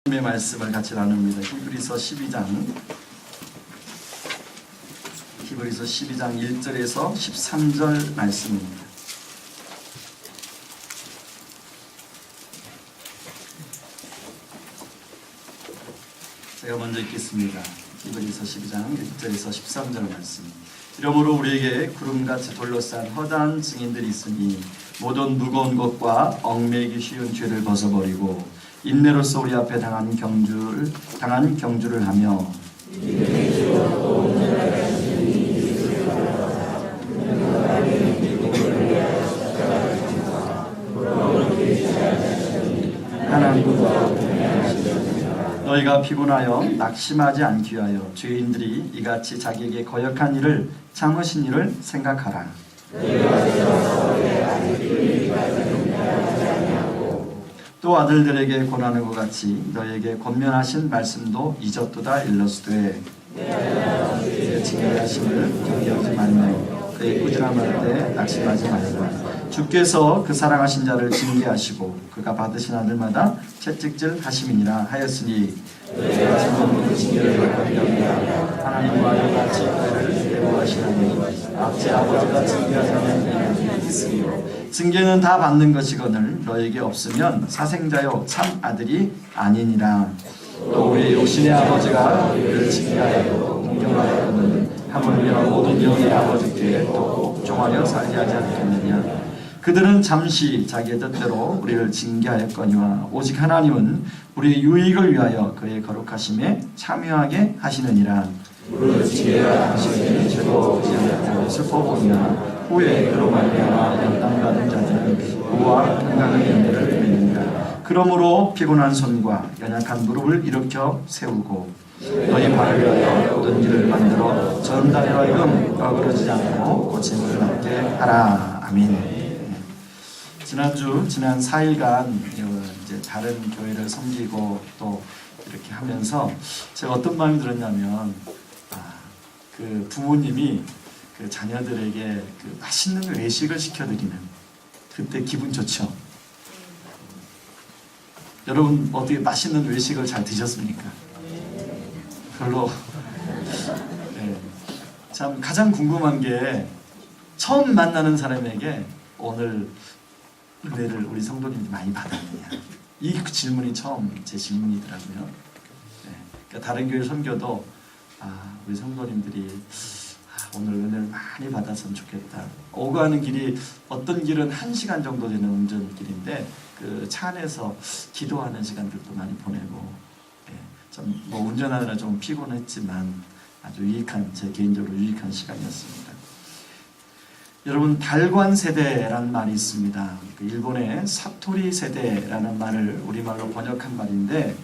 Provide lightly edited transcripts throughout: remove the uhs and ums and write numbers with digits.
하나님의 말씀을 같이 나눕니다. 히브리서 12장 1절에서 13절 말씀입니다. 제가 먼저 읽겠습니다. 히브리서 12장 1절에서 13절 말씀. 이러므로 우리에게 구름같이 둘러싼 허다한 증인들이 있으니 모든 무거운 것과 얽매이기 쉬운 죄를 벗어버리고 인내로서 우리 앞에 당한 경주를 하며 너희가 피곤하여 낙심하지 않기 위하여 죄인들이 이같이 자기에게 거역한 일을 참으신 일을 생각하라. 또 아들들에게 권하는 것 같이 너에게 권면하신 말씀도 잊었도다 일러스되 그의 징계하심을 경계하지 말며 그의 꾸지람할 때 낙심하지 말라. 주께서 그 사랑하신 자를 징계하시고 그가 받으신 아들마다 채찍질 하심이니라 하였으니 너희가 지금 그 징계를 받으려 하나님과 여같이 그를 배워하시나니 악제 아버지가 징계하자면 있으며 징계는 다 받는 것이거늘 너에게 없으면 사생자요 참 아들이 아니니라. 또 우리 육신의 아버지가 너희를 징계하여 공경하였거늘 하물며 모든 영의 아버지께 또 복종하여 살게 하지 않겠느냐. 그들은 잠시 자기의 뜻대로 우리를 징계하였거니와 오직 하나님은 우리의 유익을 위하여 그의 거룩하심에 참여하게 하시느니라. 우리를 징계하시니 죄도 지않고 슬퍼보냐. 후에 그로 말미암아 연단받은 자들은 우와 평강의 연대를 누리느니라. 그러므로 피곤한 손과 연약한 무릎을 일으켜 세우고 너희 발을 위하여 모든 길을 만들어 전단에 하여금 어그러지지 않고 고침을 받게 하라. 아멘. 지난 4일간 이제 다른 교회를 섬기고 또 이렇게 하면서 제가 어떤 마음이 들었냐면 그 부모님이 그 자녀들에게 그 맛있는 외식을 시켜드리는 그때 기분 좋죠. 여러분 어떻게 맛있는 외식을 잘 드셨습니까? 별로. 네. 참 가장 궁금한 게 처음 만나는 사람에게 오늘 은혜를 우리 성도님들이 많이 받았느냐, 이 질문이 처음 제 질문이더라고요. 네. 그러니까 다른 교회 섬겨도 우리 성도님들이 오늘 은혜를 많이 받았으면 좋겠다. 오고 가는 길이 어떤 길은 1시간 정도 되는 운전길인데 그 차 안에서 기도하는 시간들도 많이 보내고, 좀 뭐 운전하느라 좀 피곤했지만 아주 유익한, 제 개인적으로 유익한 시간이었습니다. 여러분, 달관 세대라는 말이 있습니다. 일본의 사토리 세대라는 말을 우리말로 번역한 말인데,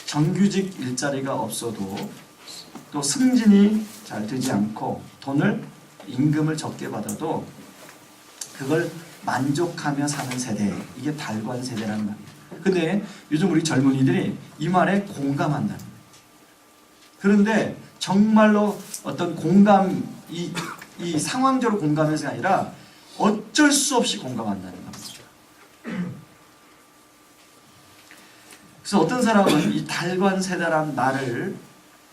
정규직 일자리가 없어도 또 승진이 잘 되지 않고 돈을 임금을 적게 받아도 그걸 만족하며 사는 세대, 이게 달관 세대라는 말이에요. 근데 요즘 우리 젊은이들이 이 말에 공감한다는 거예요. 그런데 정말로 어떤 공감, 이 상황적으로 공감해서가 아니라 어쩔 수 없이 공감한다는 겁니다. 그래서 어떤 사람은 이 달관 세대라는 말을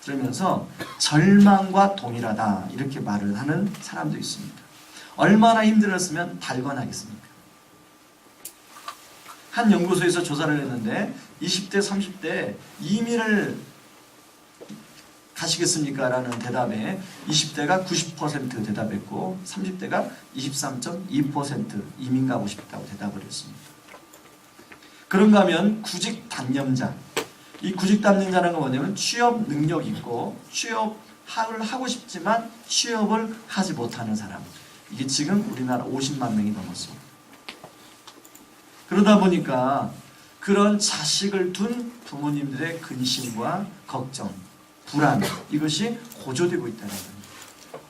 들으면서 절망과 동일하다 이렇게 말을 하는 사람도 있습니다. 얼마나 힘들었으면 달관하겠습니까? 한 연구소에서 조사를 했는데 20대, 30대 이민을 가시겠습니까? 라는 대답에 20대가 90% 대답했고 30대가 23.2% 이민 가고 싶다고 대답을 했습니다. 그런가 하면 구직 단념자, 이 구직 단념자라는 건 뭐냐면 취업 능력 있고 취업을 하고 싶지만 취업을 하지 못하는 사람, 이게 지금 우리나라 50만 명이 넘었습니다. 그러다 보니까 그런 자식을 둔 부모님들의 근심과 걱정, 불안, 이것이 고조되고 있다는 거예요.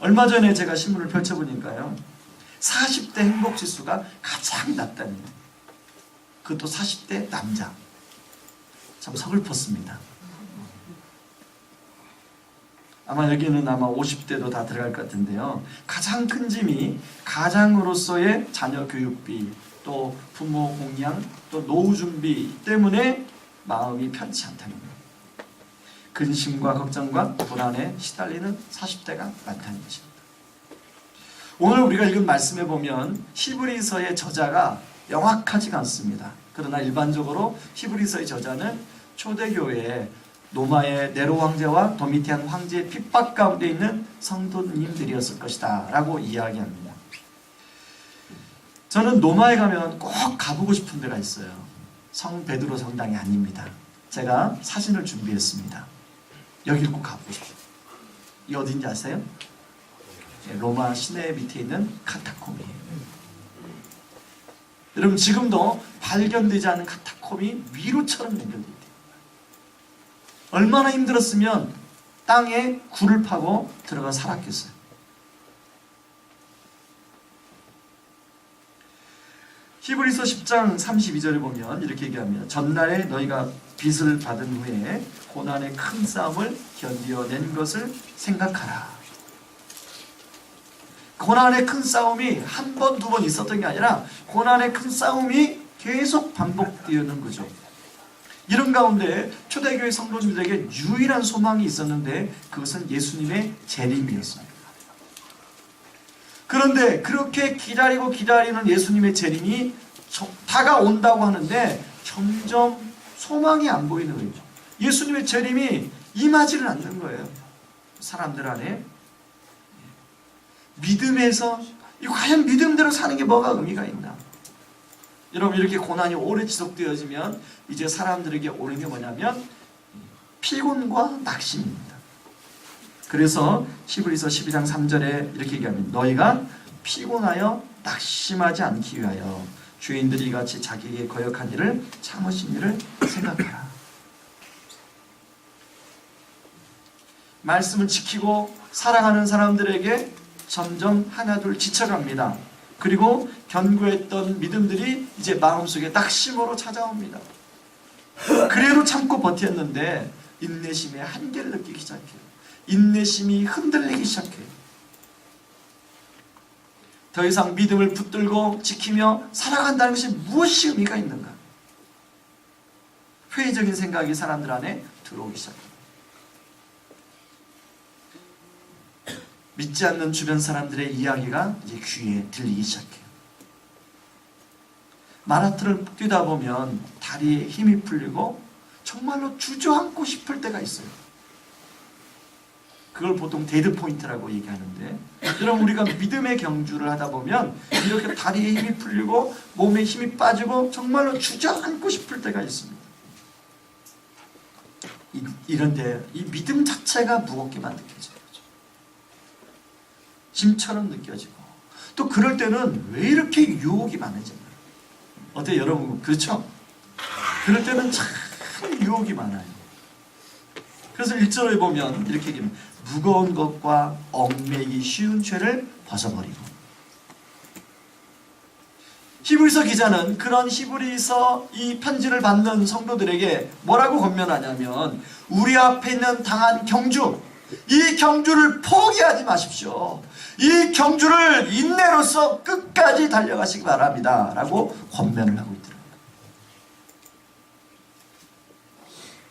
얼마 전에 제가 신문을 펼쳐보니까요, 40대 행복지수가 가장 낮다는 거예요. 그것도 40대 남자. 참 서글펐습니다. 아마 여기는 아마 50대도 다 들어갈 것 같은데요. 가장 큰 짐이 가장으로서의 자녀 교육비, 또 부모 공양, 또 노후 준비 때문에 마음이 편치 않다는 거예요. 근심과 걱정과 불안에 시달리는 40대가 많다는 것입니다. 오늘 우리가 읽은 말씀에 보면 히브리서의 저자가 명확하지가 않습니다. 그러나 일반적으로 히브리서의 저자는 초대교회에 로마의 네로 황제와 도미티안 황제의 핍박 가운데 있는 성도님들이었을 것이다 라고 이야기합니다. 저는 로마에 가면 꼭 가보고 싶은 데가 있어요. 성 베드로 성당이 아닙니다. 제가 사진을 준비했습니다. 여기를 꼭 가보고 싶어요. 이 어딘지 아세요? 로마 시내 밑에 있는 카타콤이에요. 여러분 지금도 발견되지 않은 카타콤이 미로처럼 연결되어 있대요. 얼마나 힘들었으면 땅에 굴을 파고 들어가 살았겠어요. 히브리서 10장 32절에 보면 이렇게 얘기합니다. 전날에 너희가 빚을 받은 후에 고난의 큰 싸움을 견디어낸 것을 생각하라. 고난의 큰 싸움이 한 번, 두 번 있었던 게 아니라 고난의 큰 싸움이 계속 반복되는 거죠. 이런 가운데 초대교회 성도님들에게 유일한 소망이 있었는데 그것은 예수님의 재림이었습니다. 그런데 그렇게 기다리고 기다리는 예수님의 재림이 다가온다고 하는데 점점 소망이 안 보이는 거예요. 예수님의 재림이 임하지를 않는 거예요. 사람들 안에 믿음에서 과연 믿음대로 사는 게 뭐가 의미가 있나? 여러분 이렇게 고난이 오래 지속되어지면 이제 사람들에게 오는 게 뭐냐면 피곤과 낙심입니다. 그래서 히브리서 12장 3절에 이렇게 얘기합니다. 너희가 피곤하여 낙심하지 않기 위하여 죄인들이 같이 자기에게 거역한 일을 참으신 일을 생각하라. 말씀을 지키고 사랑하는 사람들에게 점점 하나둘 지쳐갑니다. 그리고 견고했던 믿음들이 이제 마음속에 낙심으로 찾아옵니다. 그래도 참고 버텼는데 인내심의 한계를 느끼기 시작해요. 인내심이 흔들리기 시작해요. 더 이상 믿음을 붙들고 지키며 살아간다는 것이 무엇이 의미가 있는가? 회의적인 생각이 사람들 안에 들어오기 시작합니다. 믿지 않는 주변 사람들의 이야기가 이제 귀에 들리기 시작해요. 마라톤을 뛰다 보면 다리에 힘이 풀리고 정말로 주저앉고 싶을 때가 있어요. 그걸 보통 데드 포인트라고 얘기하는데, 여러분 우리가 믿음의 경주를 하다 보면 이렇게 다리에 힘이 풀리고 몸에 힘이 빠지고 정말로 주저앉고 싶을 때가 있습니다. 이런데 이 믿음 자체가 무겁게만 느껴져요. 짐처럼 느껴지고, 또 그럴 때는 왜 이렇게 유혹이 많아지나요? 어때요 여러분? 그렇죠? 그럴 때는 참 유혹이 많아요. 그래서 1절에 보면 이렇게 얘기합니다. 무거운 것과 얽매이기 쉬운 죄를 벗어버리고. 히브리서 기자는 그런 히브리서 이 편지를 받는 성도들에게 뭐라고 권면하냐면, 우리 앞에 있는 당한 경주, 이 경주를 포기하지 마십시오. 이 경주를 인내로서 끝까지 달려가시기 바랍니다 라고 권면을 하고 있더라고요.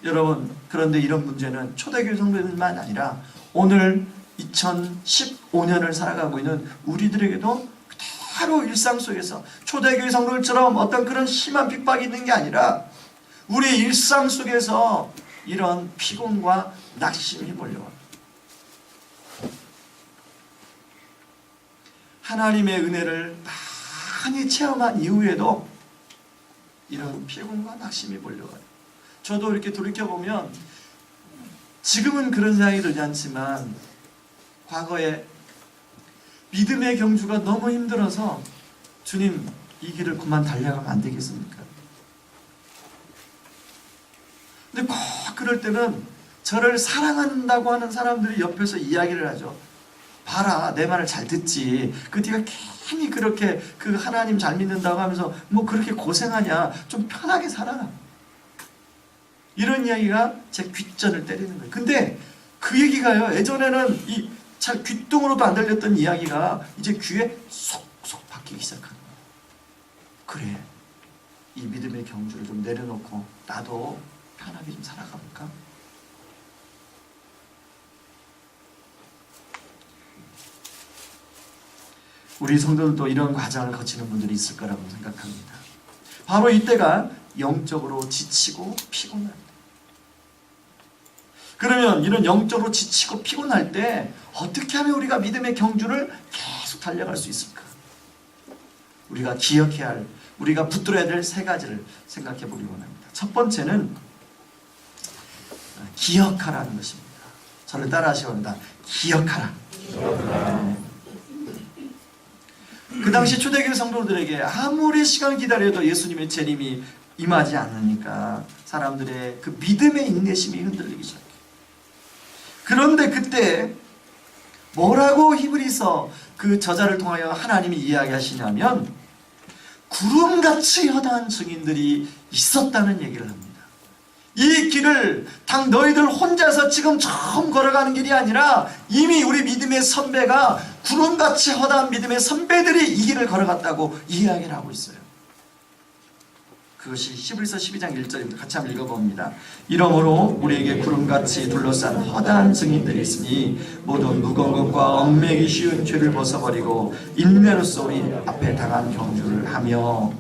여러분 그런데 이런 문제는 초대교회 성도들만 아니라 오늘 2015년을 살아가고 있는 우리들에게도 그대로 일상 속에서 초대교회 성도들처럼 어떤 그런 심한 핍박이 있는 게 아니라 우리 일상 속에서 이런 피곤과 낙심이 몰려와. 하나님의 은혜를 많이 체험한 이후에도 이런 피곤과 낙심이 몰려와요. 저도 이렇게 돌이켜보면 지금은 그런 생각이 들지 않지만 과거에 믿음의 경주가 너무 힘들어서 주님 이 길을 그만 달려가면 안 되겠습니까? 근데 꼭 그럴 때는 저를 사랑한다고 하는 사람들이 옆에서 이야기를 하죠. 봐라 내 말을 잘 듣지. 그 네가 괜히 그렇게 그 하나님 잘 믿는다고 하면서 뭐 그렇게 고생하냐. 좀 편하게 살아라. 이런 이야기가 제 귓전을 때리는 거예요. 근데 그 얘기가요. 예전에는 이 잘 귓등으로도 안 들렸던 이야기가 이제 귀에 속속 박히기 시작하는 거예요. 그래. 이 믿음의 경주를 좀 내려놓고 나도 편하게 좀 살아가 볼까? 우리 성도들도 이런 과정을 거치는 분들이 있을 거라고 생각합니다. 바로 이때가 영적으로 지치고 피곤할 때. 그러면 이런 영적으로 지치고 피곤할 때 어떻게 하면 우리가 믿음의 경주를 계속 달려갈 수 있을까? 우리가 기억해야 할, 우리가 붙들어야 될 세 가지를 생각해 보기 원합니다. 첫 번째는 기억하라는 것입니다. 저를 따라 하시기 바랍니다. 기억하라. 그 당시 초대교회 성도들에게 아무리 시간을 기다려도 예수님의 재림이 임하지 않으니까 사람들의 그 믿음의 인내심이 흔들리기 시작해요. 그런데 그때 뭐라고 히브리서 그 저자를 통하여 하나님이 이야기하시냐면 구름같이 허다한 증인들이 있었다는 얘기를 합니다. 이 길을 당 너희들 혼자서 지금 처음 걸어가는 길이 아니라 이미 우리 믿음의 선배가 구름같이 허다한 믿음의 선배들이 이 길을 걸어갔다고 이야기를 하고 있어요. 그것이 히브리서 12장 1절입니다. 같이 한번 읽어봅니다. 이러므로 우리에게 구름같이 둘러싼 허다한 증인들이 있으니 모두 무거운 것과 얽매기 쉬운 죄를 벗어버리고 인내로써 우리 앞에 당한 경주를 하며.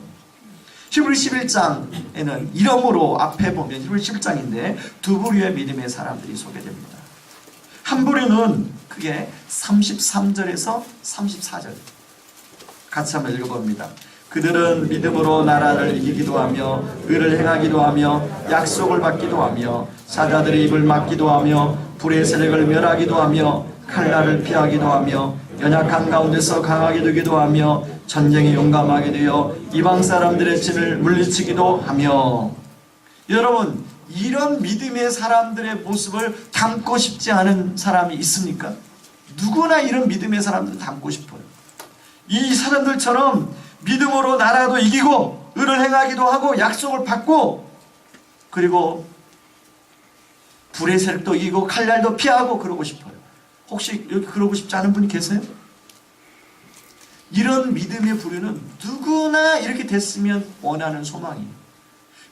히브리 11장에는 이러므로 앞에 보면 히브리 11장인데 두 부류의 믿음의 사람들이 소개됩니다. 한 부류는 그게 33절에서 34절 같이 한번 읽어봅니다. 그들은 믿음으로 나라를 이기기도 하며 의를 행하기도 하며 약속을 받기도 하며 사자들의 입을 막기도 하며 불의 세력을 멸하기도 하며 칼날을 피하기도 하며 연약한 가운데서 강하게 되기도 하며 전쟁에 용감하게 되어 이방 사람들의 진을 물리치기도 하며. 여러분, 이런 믿음의 사람들의 모습을 담고 싶지 않은 사람이 있습니까? 누구나 이런 믿음의 사람들을 담고 싶어요. 이 사람들처럼 믿음으로 나라도 이기고 의를 행하기도 하고 약속을 받고 그리고 불의 세력도 이기고 칼날도 피하고 그러고 싶어요. 혹시 여기 그러고 싶지 않은 분이 계세요? 이런 믿음의 부류는 누구나 이렇게 됐으면 원하는 소망이에요.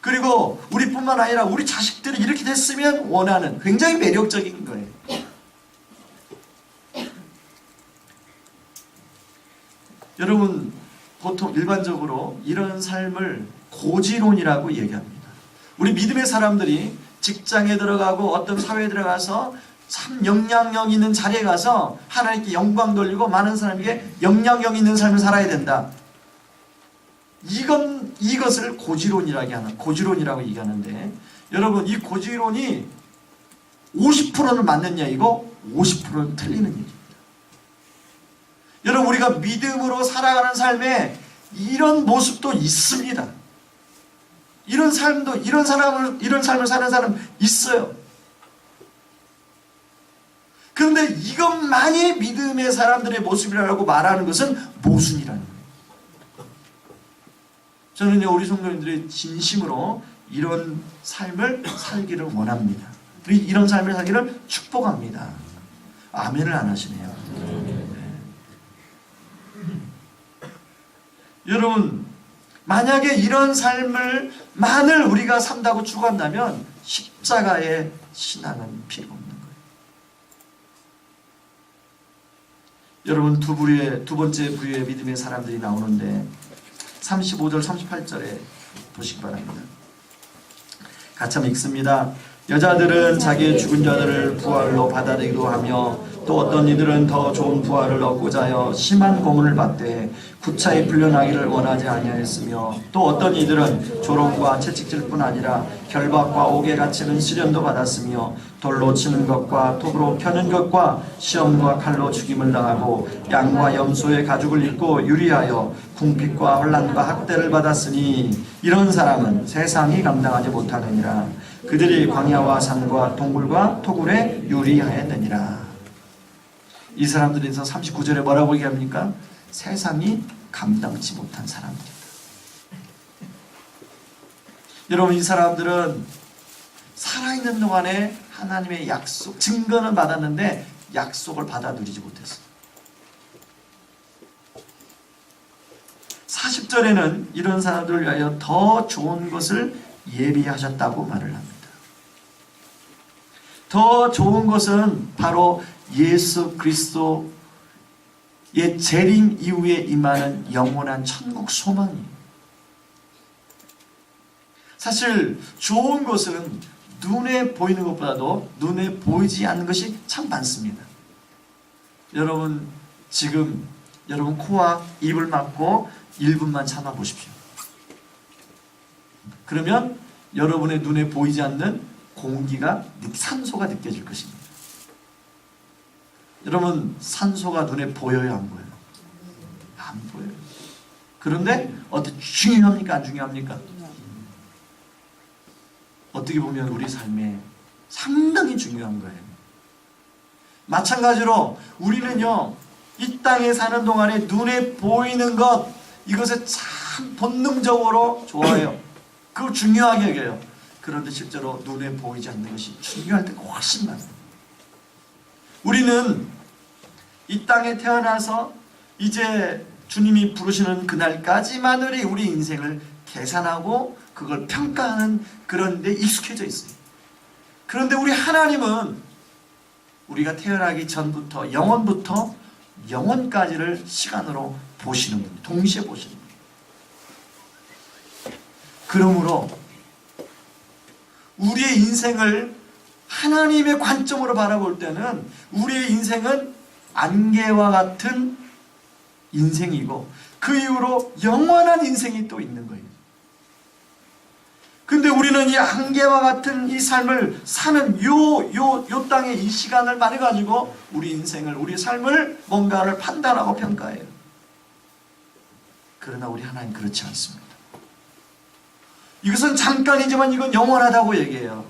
그리고 우리뿐만 아니라 우리 자식들이 이렇게 됐으면 원하는, 굉장히 매력적인 거예요. 여러분, 보통 일반적으로 이런 삶을 고지론이라고 얘기합니다. 우리 믿음의 사람들이 직장에 들어가고 어떤 사회에 들어가서 참 영향력 있는 자리에 가서 하나님께 영광 돌리고 많은 사람에게 영향력 있는 삶을 살아야 된다. 이것을 고지론이라고 얘기하는데, 여러분, 이 고지론이 50%는 맞는 얘기고 50%는 틀리는 얘기입니다. 여러분, 우리가 믿음으로 살아가는 삶에 이런 모습도 있습니다. 이런 삶을 사는 사람 있어요. 그런데 이것만이 믿음의 사람들의 모습이라고 말하는 것은 모순이라는 거예요. 저는요, 우리 성도님들이 진심으로 이런 삶을 살기를 원합니다. 이런 삶을 살기를 축복합니다. 아멘을 안 하시네요. 여러분, 만약에 이런 삶을만을 우리가 산다고 추구한다면 십자가의 신앙은 필요 없는 거예요. 여러분, 두 번째 부류의 믿음의 사람들이 나오는데 35절 38절에 보시기 바랍니다. 같이 한번 읽습니다. 여자들은 자기의 죽은 자들을 부활로 받아들이기도 하며 또 어떤 이들은 더 좋은 부활을 얻고자 하여 심한 고문을 받되 구차히 풀려나기를 원하지 아니하였으며 또 어떤 이들은 조롱과 채찍질뿐 아니라 결박과 옥에 갇히는 시련도 받았으며 돌로 치는 것과 톱으로 펴는 것과 시험과 칼로 죽임을 당하고 양과 염소의 가죽을 입고 유리하여 궁핍과 혼란과 학대를 받았으니 이런 사람은 세상이 감당하지 못하느니라. 그들이 광야와 산과 동굴과 토굴에 유리하였느니라. 이 사람들에서 39절에 뭐라고 얘기합니까? 세상이 감당치 못한 사람들이다. 여러분, 이 사람들은 살아있는 동안에 하나님의 약속, 증거는 받았는데 약속을 받아 누리지 못했어요. 40절에는 이런 사람들을 위하여 더 좋은 것을 예비하셨다고 말을 합니다. 더 좋은 것은 바로 예수 그리스도의 재림 이후에 임하는 영원한 천국 소망이에요. 사실 좋은 것은 눈에 보이는 것보다도 눈에 보이지 않는 것이 참 많습니다. 여러분 지금 여러분 코와 입을 막고 1분만 참아 보십시오. 그러면 여러분의 눈에 보이지 않는 공기가, 산소가 느껴질 것입니다. 여러분 산소가 눈에 보여요, 안 보여요? 안 보여요. 그런데 어떻게 중요합니까, 안 중요합니까? 어떻게 보면 우리 삶에 상당히 중요한 거예요. 마찬가지로 우리는요, 이 땅에 사는 동안에 눈에 보이는 것, 이것에 참 본능적으로 좋아해요. 그거 중요하게 여겨요. 그런데 실제로 눈에 보이지 않는 것이 중요할 때가 훨씬 많아요. 우리는 이 땅에 태어나서 이제 주님이 부르시는 그날까지만을 우리 인생을 계산하고 그걸 평가하는 그런 데 익숙해져 있어요. 그런데 우리 하나님은 우리가 태어나기 전부터 영원부터 영원까지를 시간으로 보시는 분, 동시에 보시는 분. 그러므로 우리의 인생을 하나님의 관점으로 바라볼 때는 우리의 인생은 안개와 같은 인생이고 그 이후로 영원한 인생이 또 있는 거예요. 근데 우리는 이 안개와 같은 이 삶을 사는 요 땅의 이 시간을 많이 가지고 우리 인생을, 우리 삶을 뭔가를 판단하고 평가해요. 그러나 우리 하나님 그렇지 않습니다. 이것은 잠깐이지만 이건 영원하다고 얘기해요.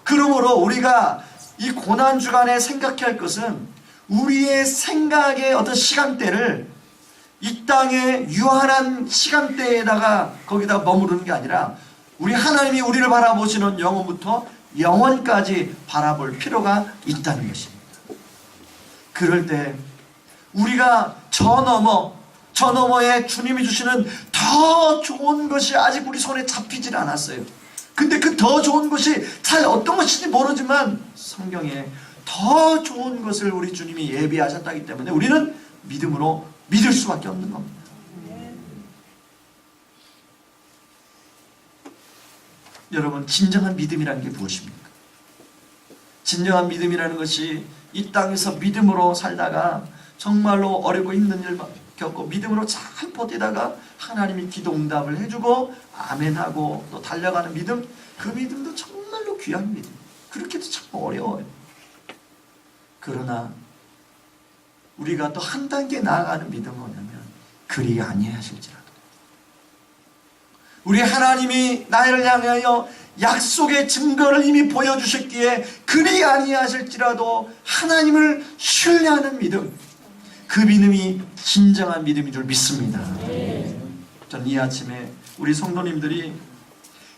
그러므로 우리가 이 고난주간에 생각해야 할 것은 우리의 생각의 어떤 시간대를 이 땅의 유한한 시간대에다가 거기다 머무르는 게 아니라 우리 하나님이 우리를 바라보시는 영원부터 영원까지 바라볼 필요가 있다는 것입니다. 그럴 때 우리가 저 너머에 주님이 주시는 더 좋은 것이 아직 우리 손에 잡히질 않았어요. 근데 그 더 좋은 것이 잘 어떤 것인지 모르지만 성경에 더 좋은 것을 우리 주님이 예비하셨다기 때문에 우리는 믿음으로 믿을 수밖에 없는 겁니다. 여러분, 진정한 믿음이라는 게 무엇입니까? 진정한 믿음이라는 것이 이 땅에서 믿음으로 살다가 정말로 어렵고 힘든 일 겪고 믿음으로 잘 버티다가 하나님이 기도 응답을 해주고 아멘하고 또 달려가는 믿음, 그 믿음도 정말로 귀한 믿음. 그렇게도 참 어려워요. 그러나 우리가 또 한 단계 나아가는 믿음은 뭐냐면 그리 아니하실지라도 우리 하나님이 나를 향하여 약속의 증거를 이미 보여주셨기에 그리 아니하실지라도 하나님을 신뢰하는 믿음, 그 믿음이 진정한 믿음인 줄 믿습니다. 저는 이 아침에 우리 성도님들이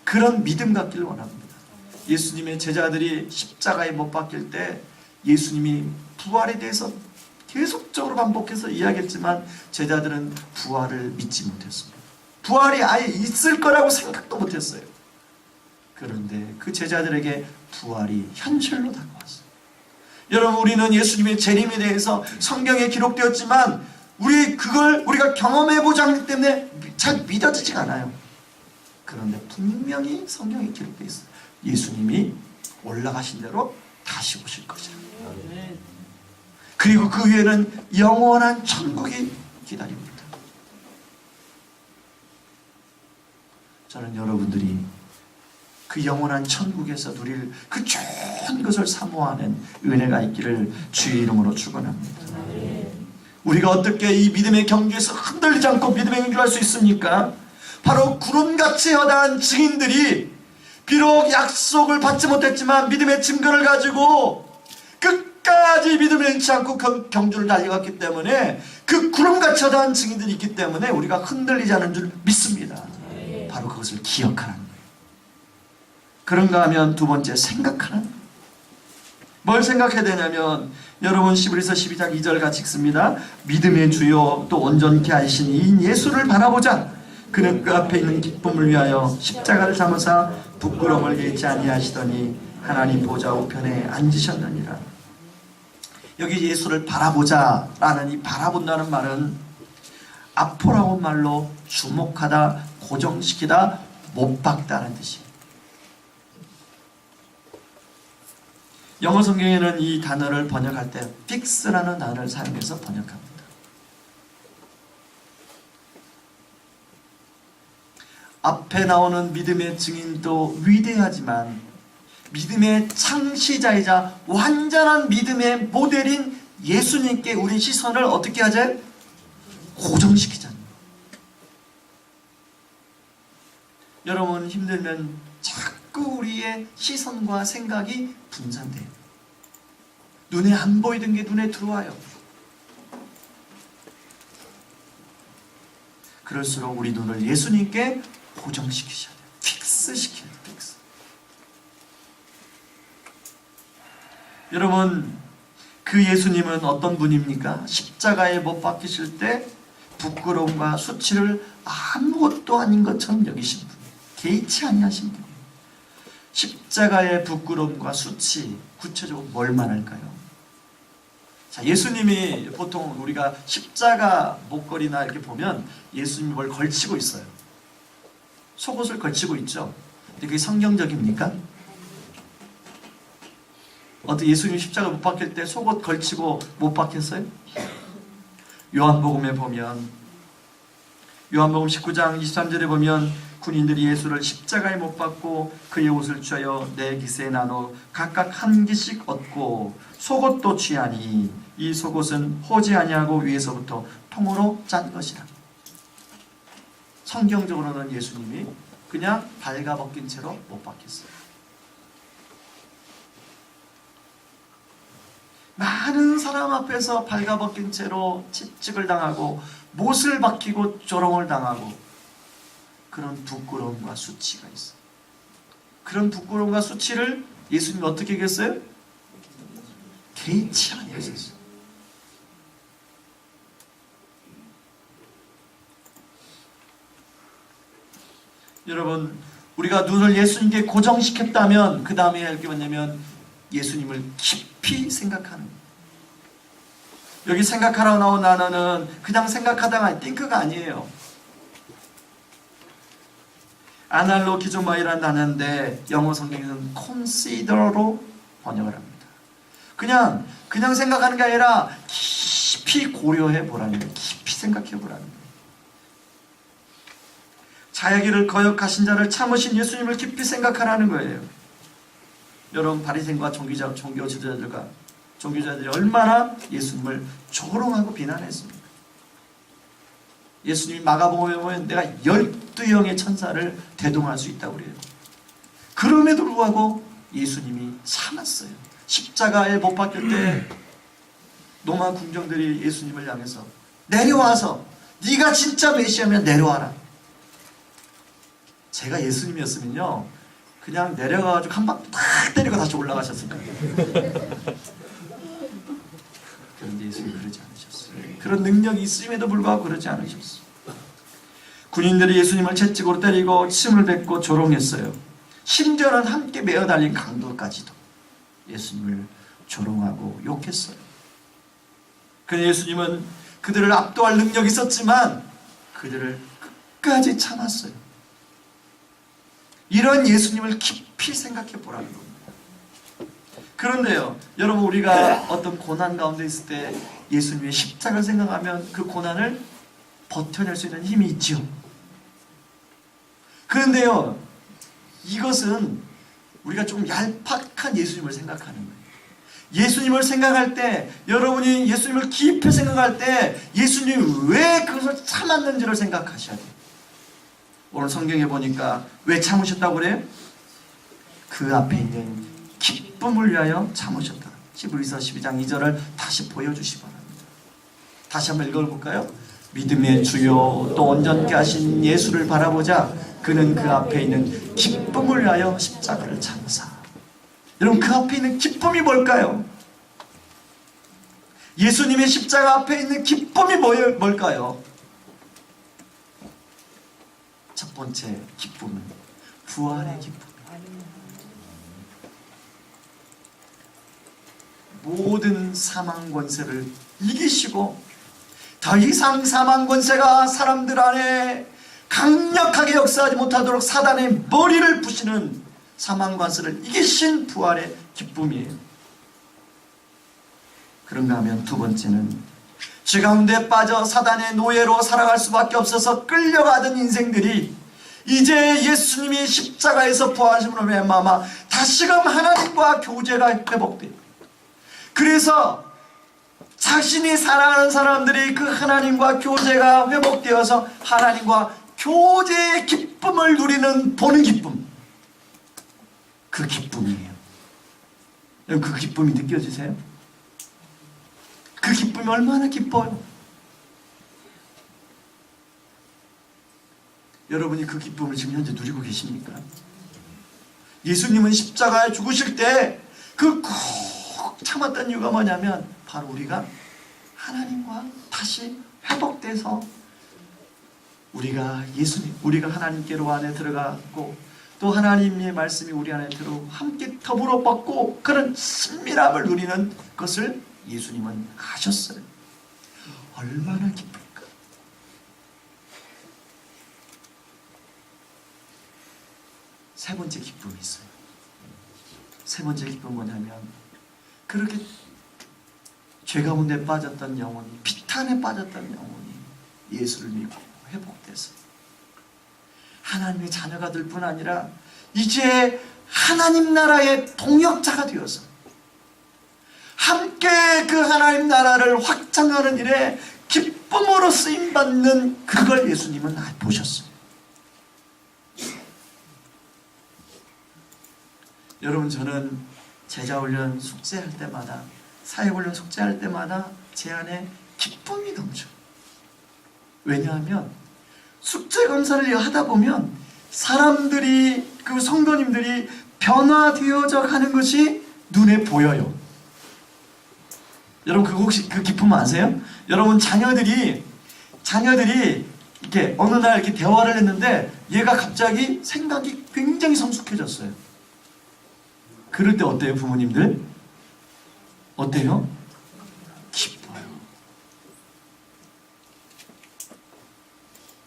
그런 믿음 갖기를 원합니다. 예수님의 제자들이 십자가에 못 박힐 때 예수님이 부활에 대해서 계속적으로 반복해서 이야기했지만 제자들은 부활을 믿지 못했습니다. 부활이 아예 있을 거라고 생각도 못했어요. 그런데 그 제자들에게 부활이 현실로 다가왔어요. 여러분, 우리는 예수님의 재림에 대해서 성경에 기록되었지만 그걸 우리가 경험해보지 않기 때문에 잘 믿어지지가 않아요. 그런데 분명히 성경에 기록되어 있어요. 예수님이 올라가신 대로 다시 오실 것이라. 그리고 그 위에는 영원한 천국이 기다립니다. 저는 여러분들이 그 영원한 천국에서 누릴 그 좋은 것을 사모하는 은혜가 있기를 주의 이름으로 축원합니다. 우리가 어떻게 이 믿음의 경주에서 흔들리지 않고 믿음의 경주를 할 수 있습니까? 바로 구름같이 허다한 증인들이 비록 약속을 받지 못했지만 믿음의 증거를 가지고 끝까지 믿음을 잃지 않고 경주를 달려갔기 때문에 그 구름같이 허다한 증인들이 있기 때문에 우리가 흔들리지 않은 줄 믿습니다. 바로 그것을 기억하는 거예요. 그런가 하면 두 번째, 생각하는 거예요. 뭘 생각해야 되냐면 여러분, 시브리서 12장 2절 같이 읽습니다. 믿음의 주요 또 온전케 하신 이인 예수를 바라보자. 그는 그 앞에 있는 기쁨을 위하여 십자가를 참으사 부끄러움을 개의치 아니하시더니 하나님 보좌 우편에 앉으셨느니라. 여기 예수를 바라보자 라는 이 바라본다는 말은 아포라고 말로 주목하다, 고정시키다, 못 박다는 뜻이에요. 영어 성경에는 이 단어를 번역할 때 fix라는 단어를 사용해서 번역합니다. 앞에 나오는 믿음의 증인도 위대하지만 믿음의 창시자이자 완전한 믿음의 모델인 예수님께 우리 시선을 어떻게 하자? 고정시키자. 여러분 힘들면 자꾸 우리의 시선과 생각이 분산돼요. 눈에 안 보이던 게 눈에 들어와요. 그럴수록 우리 눈을 예수님께 고정시키셔야 돼요. 픽스시켜야 돼요. 픽스. 여러분 그 예수님은 어떤 분입니까? 십자가에 못 박히실 때 부끄러움과 수치를 아무것도 아닌 것처럼 여기신 분. 개의치 아니하신 분. 십자가의 부끄러움과 수치 구체적으로 뭘 말할까요? 자, 예수님이 보통 우리가 십자가 목걸이나 이렇게 보면 예수님이 뭘 걸치고 있어요. 속옷을 걸치고 있죠. 근데 그게 성경적입니까? 어떻게 예수님이 십자가 못 박힐 때 속옷 걸치고 못 박혔어요? 요한복음에 보면 요한복음 19장 23절에 보면 군인들이 예수를 십자가에 못 박고 그의 옷을 쥐어 네 기세에 나눠 각각 한 기씩 얻고 속옷도 취하니 이 속옷은 호지 아니하고 위에서부터 통으로 짠 것이라. 성경적으로는 예수님이 그냥 발가벗긴 채로 못 박혔어요. 많은 사람 앞에서 발가벗긴 채로 채찍을 당하고 못을 박히고 조롱을 당하고 그런 부끄러움과 수치가 있어요. 그런 부끄러움과 수치를 예수님이 어떻게 했어요? 개의치 아니하셨어요. 여러분 우리가 눈을 예수님께 고정시켰다면 그 다음에 할 게 뭐냐면 예수님을 깊이 생각하는 거예요. 여기 생각하라고 나온 단어는 그냥 생각하다가 띵크가 아니에요. 아날로기조마이라는 단어인데 영어 성경에는 consider로 번역을 합니다. 그냥 생각하는 게 아니라 깊이 고려해 보라는 거예요. 깊이 생각해 보라는 거예요. 자기를 거역하신 자를 참으신 예수님을 깊이 생각하라는 거예요. 여러분 바리새인과 종교 지도자들이 얼마나 예수님을 조롱하고 비난했습니까? 예수님이 마가복음에 보면 내가 12영의 천사를 대동할 수 있다고 그래요. 그럼에도 불구하고 예수님이 참았어요. 십자가에 못 박힐 때 로마 군정들이 예수님을 향해서 내려와서 네가 진짜 메시아면 내려와라. 제가 예수님이었으면요 그냥 내려가가지고 한 방 탁 때리고 다시 올라가셨을 거예요. 그런데 예수님이 그러지 않으셨어요. 그런 능력이 있음에도 불구하고 그러지 않으셨어요. 군인들이 예수님을 채찍으로 때리고 침을 뱉고 조롱했어요. 심지어는 함께 메어 달린 강도까지도 예수님을 조롱하고 욕했어요. 그런데 예수님은 그들을 압도할 능력이 있었지만 그들을 끝까지 참았어요. 이런 예수님을 깊이 생각해 보라는 겁니다. 그런데요, 여러분 우리가 어떤 고난 가운데 있을 때 예수님의 십자가를 생각하면 그 고난을 버텨낼 수 있는 힘이 있지요. 그런데요, 이것은 우리가 좀 얄팍한 예수님을 생각하는 거예요. 예수님을 생각할 때, 여러분이 예수님을 깊이 생각할 때 예수님이 왜 그것을 참았는지를 생각하셔야 돼요. 오늘 성경에 보니까 왜 참으셨다고 그래요? 그 앞에 있는 기쁨을 위하여 참으셨다. 히브리서 12장 2절을 다시 보여주시기 바랍니다. 다시 한번 읽어볼까요? 믿음의 주요 또 온전케 하신 예수를 바라보자. 그는 그 앞에 있는 기쁨을 위하여 십자가를 참으사. 여러분 그 앞에 있는 기쁨이 뭘까요? 예수님의 십자가 앞에 있는 기쁨이 뭘까요? 첫 번째 기쁨은 부활의 기쁨. 모든 사망 권세를 이기시고 더 이상 사망 권세가 사람들 안에 강력하게 역사하지 못하도록 사단의 머리를 부시는 사망 권세를 이기신 부활의 기쁨이에요. 그런가 하면 두 번째는 죄 가운데 빠져 사단의 노예로 살아갈 수밖에 없어서 끌려가던 인생들이 이제 예수님이 십자가에서 부활하심으로 말미암아 다시금 하나님과 교제가 회복돼요. 그래서 자신이 사랑하는 사람들이 그 하나님과 교제가 회복되어서 하나님과 교제의 기쁨을 누리는 보는 기쁨, 그 기쁨이에요. 그 기쁨이 느껴지세요? 그 기쁨이 얼마나 기뻐요. 여러분이 그 기쁨을 지금 현재 누리고 계십니까? 예수님은 십자가에 죽으실 때 그 꼭 참았던 이유가 뭐냐면 바로 우리가 하나님과 다시 회복돼서 우리가 하나님께로 안에 들어가고 또 하나님의 말씀이 우리 안에 들어오고 함께 더불어 받고 그런 친밀함을 누리는 것을 예수님은 하셨어요. 얼마나 기쁠까? 세 번째 기쁨이 있어요. 세 번째 기쁨은 뭐냐면 그렇게 죄 가운데 빠졌던 영혼이, 비탄에 빠졌던 영혼이 예수를 믿고 회복돼서 하나님의 자녀가 될 뿐 아니라 이제 하나님 나라의 동역자가 되어서 함께 그 하나님 나라를 확장하는 일에 기쁨으로 쓰임받는 그걸 예수님은 보셨어요. 여러분, 저는 제자훈련 숙제할 때마다, 사역훈련 숙제할 때마다 제 안에 기쁨이 넘쳐요. 왜냐하면 숙제 검사를 하다 보면 사람들이, 그 성도님들이 변화되어져 가는 것이 눈에 보여요. 여러분, 그거 혹시 그 기쁨 아세요? 여러분, 자녀들이 이렇게 어느 날 이렇게 대화를 했는데 얘가 갑자기 생각이 굉장히 성숙해졌어요. 그럴 때 어때요, 부모님들? 어때요? 기뻐요.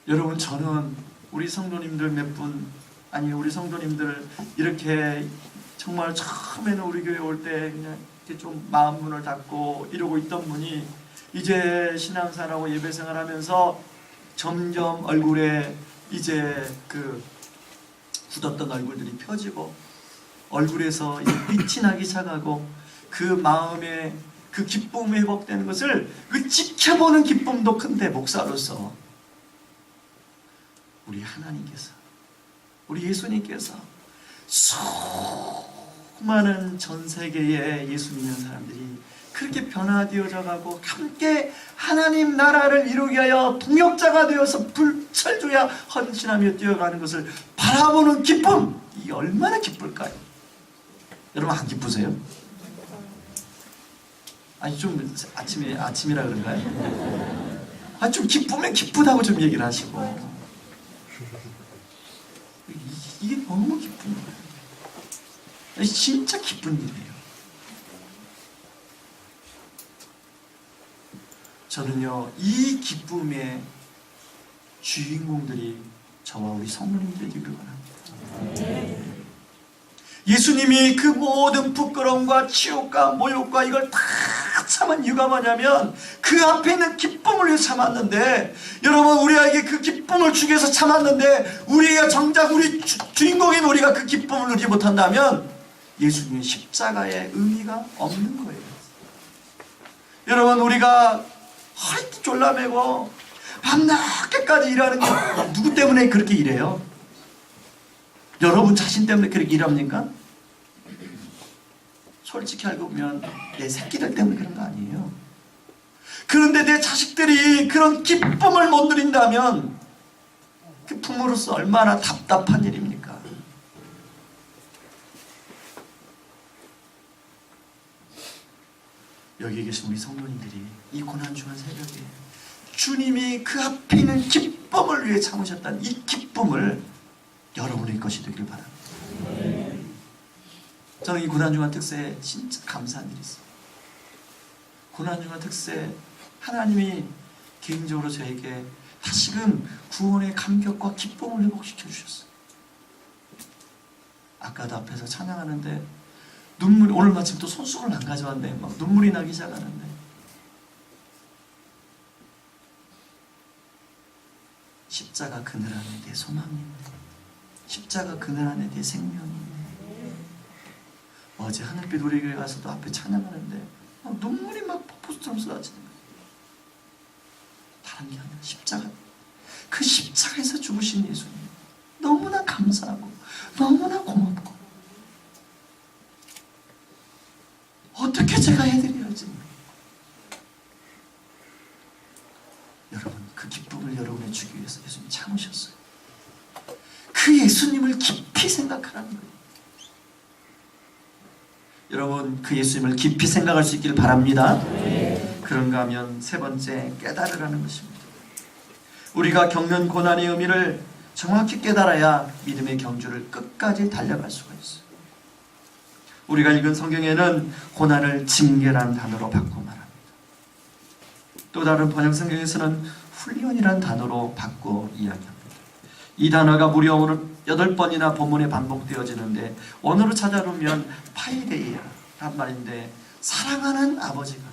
여러분, 저는 우리 성도님들 몇 분, 아니 우리 성도님들 이렇게 정말 처음에는 우리 교회 올 때 그냥 이렇게 좀 마음 문을 닫고 이러고 있던 분이 이제 신앙생활하고 예배생활 하면서 점점 얼굴에 이제 그 굳었던 얼굴들이 펴지고 얼굴에서 이제 빛이 나기 시작하고 그 마음에 그 기쁨이 회복되는 것을 그 지켜보는 기쁨도 큰데, 목사로서 우리 하나님께서, 우리 예수님께서 수많은 전 세계에 예수 믿는 사람들이 그렇게 변화되어져 가고 함께 하나님 나라를 이루기 위하여 동역자가 되어서 불철주야 헌신하며 뛰어가는 것을 바라보는 기쁨, 이 얼마나 기쁠까요? 여러분, 안 기쁘세요? 아니, 좀 아침이라 그런가요? 아니, 좀 기쁘면 기쁘다고 좀 얘기를 하시고. 이게 너무 기쁜 거예요. 아니, 진짜 기쁜 일이에요. 저는요, 이 기쁨의 주인공들이 저와 우리 성도님들이 되기를 바랍니다. 예수님이 그 모든 부끄러움과 치욕과 모욕과 이걸 다 참은 이유가 뭐냐면 그 앞에 있는 기쁨을 위해서 참았는데, 여러분, 우리에게 그 기쁨을 주기 위해서 참았는데 우리가 정작 우리 주인공인 우리가 그 기쁨을 누리지 못한다면 예수님의 십자가의 의미가 없는 거예요. 여러분, 우리가 하여튼 졸라매고 밤낮게까지 일하는 게 누구 때문에 그렇게 일해요? 여러분 자신 때문에 그렇게 일합니까? 솔직히 알고 보면 내 새끼들 때문에 그런 거 아니에요. 그런데 내 자식들이 그런 기쁨을 못 누린다면 그 부모로서 얼마나 답답한 일입니까? 여기 계신 우리 성도님들이 이 고난중한 새벽에 주님이 그 앞에 있는 기쁨을 위해 참으셨다는 이 기쁨을 여러분의 것이 되길 바랍니다. 저는 이 고난중한 특세에 진짜 감사한 일이 있어요. 고난 중의 특세, 하나님이 개인적으로 저에게 다시금 구원의 감격과 기쁨을 회복시켜 주셨어요. 아까도 앞에서 찬양하는데 눈물이, 오늘 마침 또 손수건을 안 가져왔네. 막 눈물이 나기 시작하는데, 십자가 그늘 안에 내 소망이 있네. 십자가 그늘 안에 내 생명이 있네. 어제 하늘빛 우리교회 가서도 앞에 찬양하는데 막 눈물이 막 폭포수처럼 쏟아지는 거예요. 다른 게 아니라 십자가, 그 십자가에서 죽으신 예수님 너무나 감사하고 너무나 고맙고, 어떻게 제가 해드려야지. 여러분, 그 기쁨을 여러분에 주기 위해서 예수님 참으셨어요. 그 예수님을 깊이 생각하라는 거예요. 여러분, 그 예수님을 깊이 생각할 수 있기를 바랍니다. 그런가 하면 세 번째, 깨달으라는 것입니다. 우리가 겪는 고난의 의미를 정확히 깨달아야 믿음의 경주를 끝까지 달려갈 수가 있어요. 우리가 읽은 성경에는 고난을 징계라는 단어로 바꾸고 말합니다. 또 다른 번역 성경에서는 훈련이라는 단어로 바꿔 이야기합니다. 이 단어가 무려 8번이나 본문에 반복되어지는데, 원어로 찾아보면 파이데이아란 말인데, 사랑하는 아버지가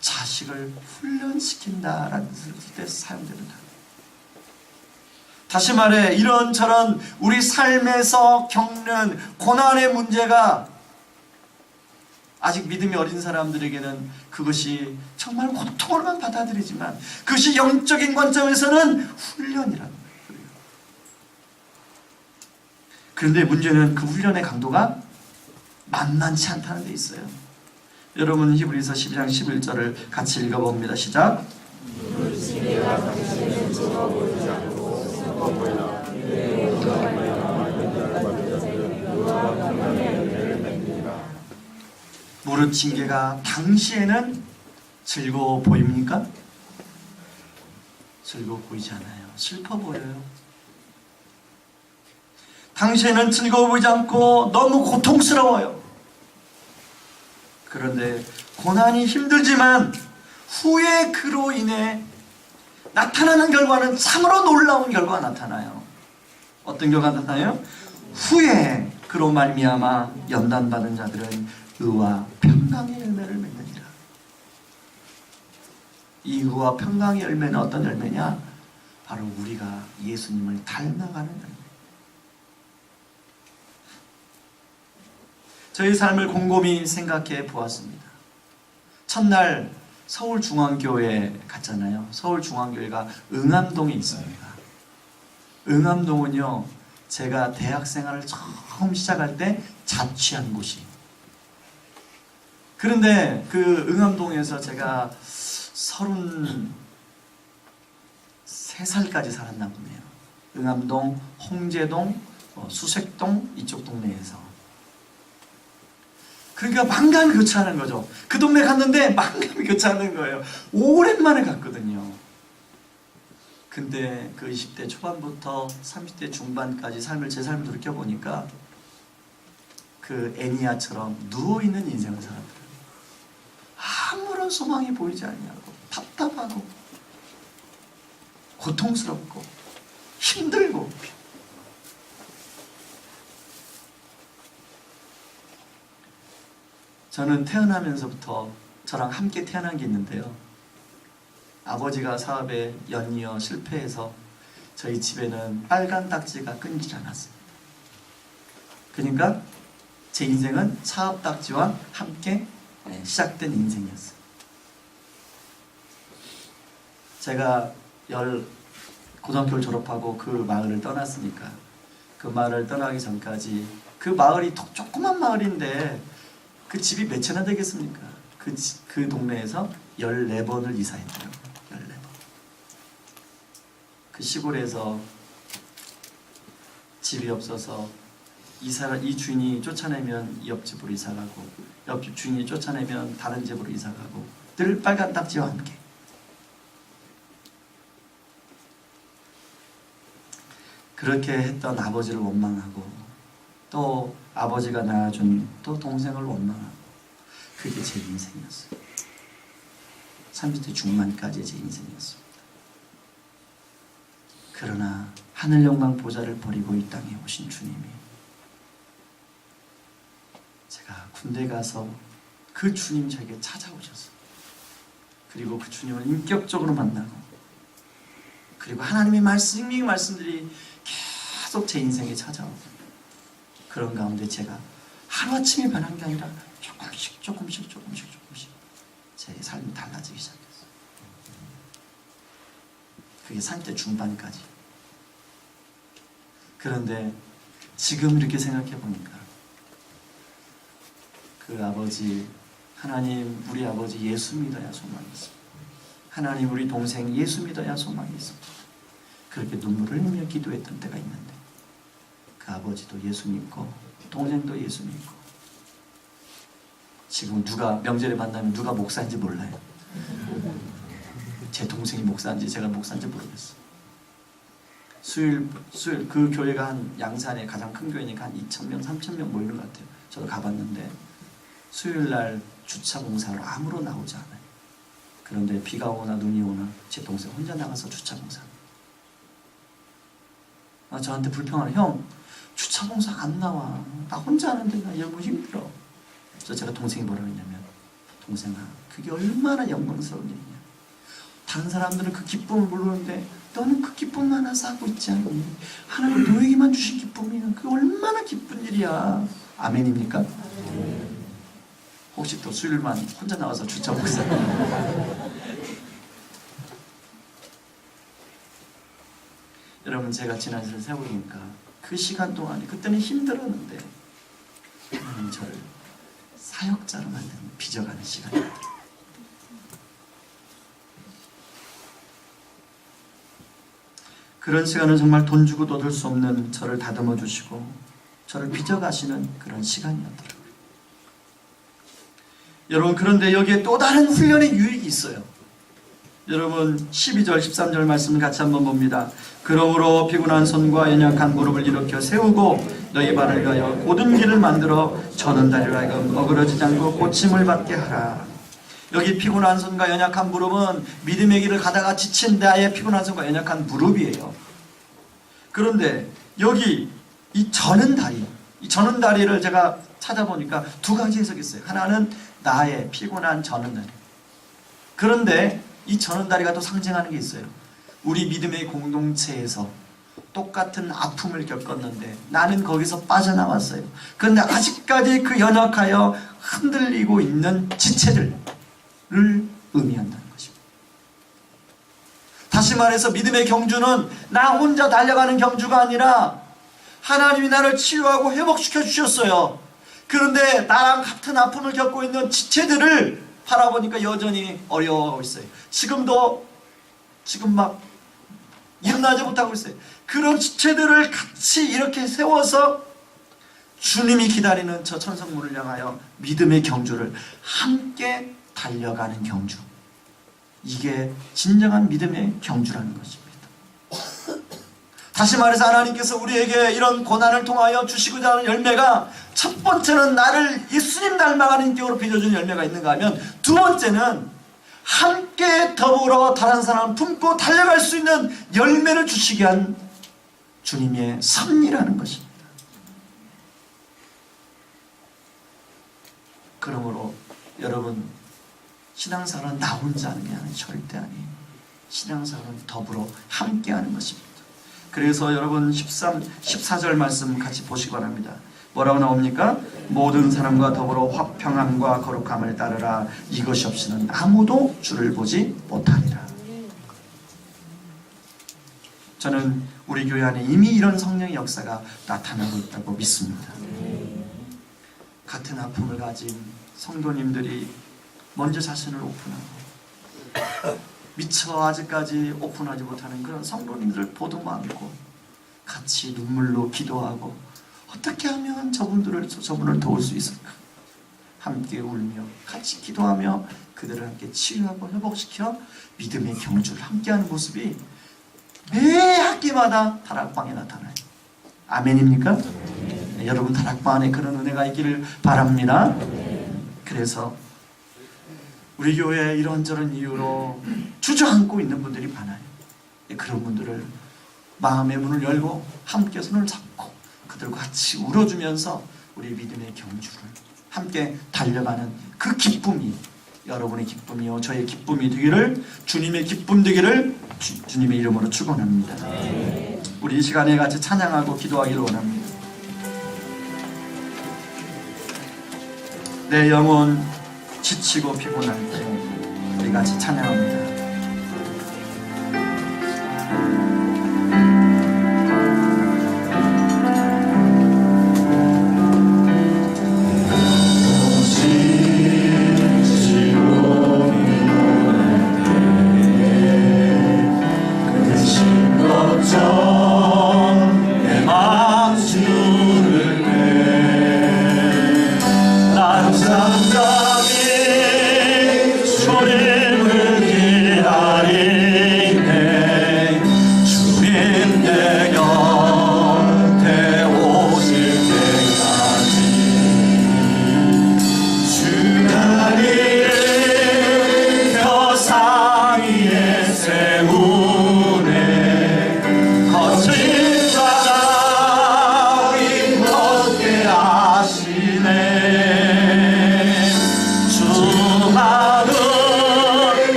자식을 훈련시킨다라는 뜻에서 사용되는 단어. 다시 말해, 이런저런 우리 삶에서 겪는 고난의 문제가 아직 믿음이 어린 사람들에게는 그것이 정말 고통으로만 받아들이지만, 그것이 영적인 관점에서는 훈련이라는 거예요. 그런데 문제는 그 훈련의 강도가 만만치 않다는 데 있어요. 여러분, 히브리서 12장 11절을 같이 읽어봅니다. 시작. 무릇 징계가 당시에는 즐거워 보입니까? 즐거워 보이지 않아요. 슬퍼 보여요. 당시에는 즐거워 보이지 않고 너무 고통스러워요. 그런데 고난이 힘들지만 후에 그로 인해 나타나는 결과는 참으로 놀라운 결과가 나타나요. 어떤 결과가 나타나요? 후에 그로 말미암아 연단받은 자들은 의와 평강의 열매를 맺느니라. 이 의와 평강의 열매는 어떤 열매냐? 바로 우리가 예수님을 닮아가는 열매. 저희 삶을 곰곰이 생각해 보았습니다. 첫날 서울중앙교회에 갔잖아요. 서울중앙교회가 응암동에 있습니다. 응암동은요, 제가 대학생활을 처음 시작할 때 자취한 곳이에요. 그런데 그 응암동에서 제가 33살까지 살았나 보네요. 응암동, 홍제동, 수색동 이쪽 동네에서. 그러니까 만감이 교차하는 거죠. 그 동네 갔는데 만감이 교차하는 거예요. 오랜만에 갔거든요. 근데 그 20대 초반부터 30대 중반까지 제 삶을 돌이켜보니까 그 애니아처럼 누워있는 인생을 살았더라고요. 아무런 소망이 보이지 않냐고, 답답하고 고통스럽고 힘들고. 저는 태어나면서부터 저랑 함께 태어난 게 있는데요, 아버지가 사업에 연이어 실패해서 저희 집에는 빨간 딱지가 끊이지 않았습니다. 그러니까 제 인생은 사업 딱지와 함께 시작된 인생이었어요. 제가 고등학교를 졸업하고 그 마을을 떠났으니까, 그 마을을 떠나기 전까지 그 마을이 조그만 마을인데 그 집이 몇 채나 되겠습니까? 그 동네에서 14번을 이사했더라고요. 14번. 그 시골에서 집이 없어서 이 주인이 쫓아내면 옆집으로 이사가고, 옆집 주인이 쫓아내면 다른 집으로 이사가고, 늘 빨간 딱지와 함께. 그렇게 했던 아버지를 원망하고, 또 아버지가 낳아준 또 동생을 원망하고, 그게 제 인생이었어요. 30대 중반까지 제 인생이었습니다. 그러나 하늘 영광 보좌를 버리고 이 땅에 오신 주님이, 제가 군대 가서 그 주님 저에게 찾아오셨어요. 그리고 그 주님을 인격적으로 만나고, 그리고 하나님의 말씀들이 계속 제 인생에 찾아오고, 그런 가운데 제가 하루아침에 변한 게 아니라 조금씩 제 삶이 달라지기 시작했어요. 그게 30대 중반까지. 그런데 지금 이렇게 생각해 보니까 그 아버지, 하나님 우리 아버지 예수 믿어야 소망이 있습니다. 하나님 우리 동생 예수 믿어야 소망이 있습니다. 그렇게 눈물을 흘리며 기도했던 때가 있는데, 그 아버지도 예수 믿고 동생도 예수 믿고, 지금 누가 명절에 만나면 누가 목사인지 몰라요. 제 동생이 목사인지 제가 목사인지 모르겠어요. 수요일 그 교회가 한 양산에 가장 큰 교회니까 한 2,000명, 3,000명 모이는 것 같아요. 저도 가봤는데 수요일날 주차 공사로 아무로 나오지 않아요. 그런데 비가 오나 눈이 오나 제 동생 혼자 나가서 주차 공사. 저한테 불평하는, 형 주차 공사 안 나와. 나 혼자 하는데 나 너무 힘들어. 그래서 제가 동생이 뭐라고 했냐면, 동생아 그게 얼마나 영광스러운 일이냐. 다른 사람들은 그 기쁨을 모르는데 너는 그 기쁨 하나서 하고 있지 않니? 하나님 너에게만 주신 기쁨이면 그게 얼마나 기쁜 일이야. 아멘입니까? 혹시 또 수요일만 혼자 나와서 주차 공사. 여러분, 제가 지난주를 세워보니까 그 시간 동안에, 그때는 힘들었는데 하나님 저를 사역자로 만드는, 빚어가는 시간이었더라고요. 그런 시간은 정말 돈 주고도 얻을 수 없는 저를 다듬어 주시고 저를 빚어가시는 그런 시간이었더라고요. 여러분, 그런데 여기에 또 다른 훈련의 유익이 있어요. 여러분 12절 13절 말씀을 같이 한번 봅니다. 그러므로 피곤한 손과 연약한 무릎을 일으켜 세우고 너희 발을 위하여 곧은 길을 만들어 저는 다리를 하여금 어그러지지 않고 고침을 받게 하라. 여기 피곤한 손과 연약한 무릎은 믿음의 길을 가다가 지친 나의 피곤한 손과 연약한 무릎이에요. 그런데 여기 이 저는 다리, 이 저는 다리를 제가 찾아보니까 두 가지 해석이 있어요. 하나는 나의 피곤한 저는 다리. 그런데 이 저는 다리가 또 상징하는 게 있어요. 우리 믿음의 공동체에서 똑같은 아픔을 겪었는데 나는 거기서 빠져나왔어요. 그런데 아직까지 그 연약하여 흔들리고 있는 지체들을 의미한다는 것입니다. 다시 말해서 믿음의 경주는 나 혼자 달려가는 경주가 아니라 하나님이 나를 치유하고 회복시켜 주셨어요. 그런데 나랑 같은 아픔을 겪고 있는 지체들을 바라보니까 여전히 어려워하고 있어요. 지금 막 일어나지 못하고 있어요. 그런 지체들을 같이 이렇게 세워서 주님이 기다리는 저 천성문을 향하여 믿음의 경주를 함께 달려가는 경주. 이게 진정한 믿음의 경주라는 것입니다. 다시 말해서 하나님께서 우리에게 이런 고난을 통하여 주시고자 하는 열매가, 첫 번째는 나를 예수님 닮아가는 인격으로 빚어주는 열매가 있는가 하면, 두 번째는 함께 더불어 다른 사람을 품고 달려갈 수 있는 열매를 주시게 한 주님의 섭리라는 것입니다. 그러므로 여러분, 신앙생활은 나 혼자 하는 게 아니에요. 절대 아니에요. 신앙생활은 더불어 함께 하는 것입니다. 그래서 여러분 14절 말씀 같이 보시기 바랍니다. 뭐라고 나옵니까? 모든 사람과 더불어 화평함과 거룩함을 따르라. 이것이 없이는 아무도 주를 보지 못하리라. 저는 우리 교회 안에 이미 이런 성령의 역사가 나타나고 있다고 믿습니다. 같은 아픔을 가진 성도님들이 먼저 자신을 오픈하고, 미처 아직까지 오픈하지 못하는 그런 성도님들 보도 많고, 같이 눈물로 기도하고 어떻게 하면 저분을 도울 수 있을까? 함께 울며 같이 기도하며 그들을 함께 치유하고 회복시켜 믿음의 경주를 함께하는 모습이 매 학기마다 다락방에 나타나요. 아멘입니까? 네, 여러분 다락방 안에 그런 은혜가 있기를 바랍니다. 그래서 우리 교회에 이런저런 이유로 주저앉고 있는 분들이 많아요. 그런 분들을 마음의 문을 열고 함께 손을 잡고 그들과 같이 울어주면서 우리 믿음의 경주를 함께 달려가는 그 기쁨이 여러분의 기쁨이요 저의 기쁨이 되기를, 주님의 기쁨 되기를 주님의 이름으로 축원합니다. 우리 이 시간에 같이 찬양하고 기도하기를 원합니다. 내 영혼 지치고 피곤할 때 우리 같이 찬양합니다.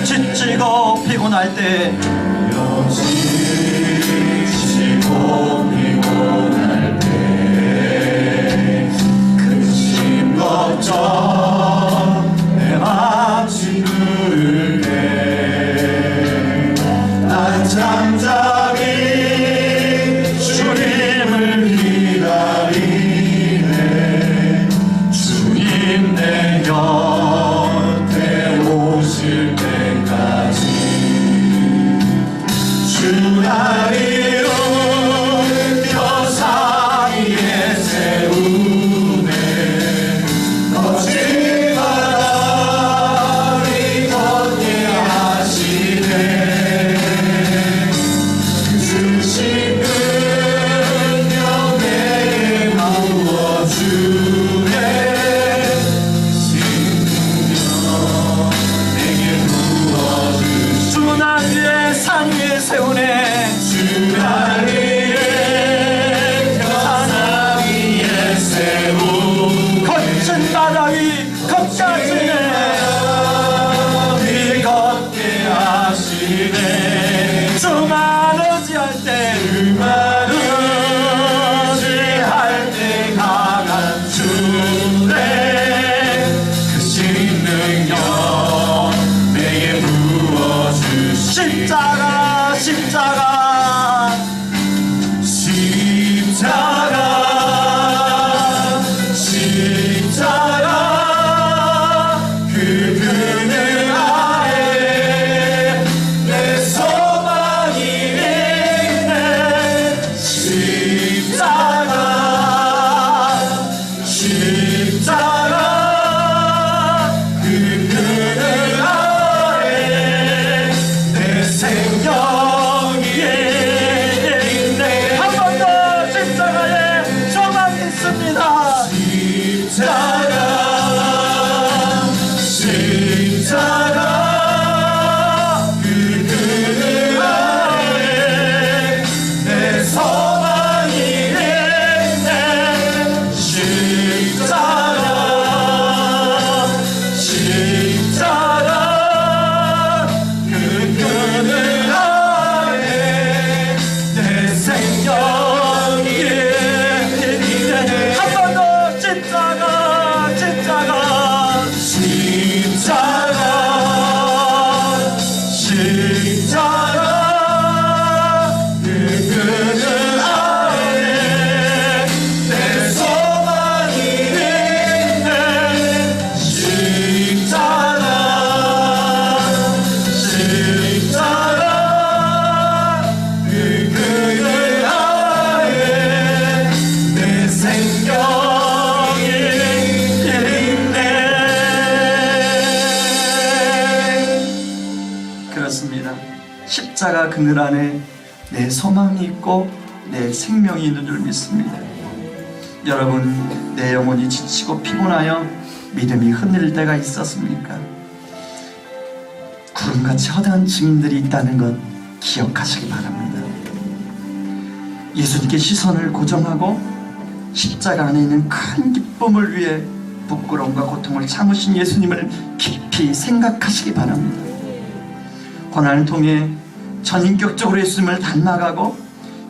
지치고 피곤할 때 근심 걱정 내 맘 짓누르네. 난 잠잠히 주님을 기다리네. 주님 내 곁에 오실 때까지 주 날 이룬 벼상 위에 세우네. 거친 바람이 걷게 하시네. 주신 은총 내게 부어주네. 주 날 위에 산 위에 세우네. 주 날 위에 산 위에 세우네. 거친 바람이 걷까지네. 비 걷게 하시네. 주만 의지할 때 주만 의지할 때 강한 주네. 크신 능력 내게 십자가 십자가 십자가 십자가 그 그늘 아래 내 소망이 있네. 십자가 십자가 그 그늘 아래 내 생명이 있네. 한 번 더 십자가에 소망 있습니다. 십자가 십자가 그 그늘 아래 내 소망이 있네. 십자가 십자가 그 그늘 아래 내 생명이 있네. 한 번 더 십자가 십자가 십자가 십자가 그 그늘 아래 내 소망이 있네. 십자가 십자가 그 그늘 아래 내 생명이 있네. 그렇습니다. 십자가 그늘 안에 내 소망이 있고 내 생명이 있는 줄 믿습니다. 여러분, 내 영혼이 지치고 피곤하여 믿음이 흔들릴 때가 있었습니까? 구름같이 허다한 증인들이 있다는 것 기억하시기 바랍니다. 예수님께 시선을 고정하고 십자가 안에 있는 큰 기쁨을 위해 부끄러움과 고통을 참으신 예수님을 깊이 생각하시기 바랍니다. 고난을 통해 전인격적으로 예수님을 닮아가고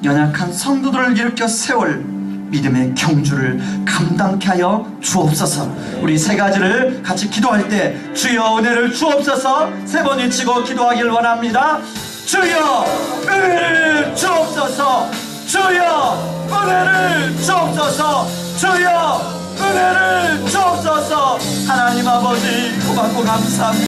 연약한 성도들을 일으켜 세울 믿음의 경주를 감당케 하여 주옵소서. 우리 세 가지를 같이 기도할 때 주여 은혜를 주옵소서 세 번 외치고 기도하길 원합니다. 주여 은혜를 주옵소서. 주여 은혜를 주옵소서. 주여 은혜를 주옵소서. 하나님 아버지 고맙고 감사합니다.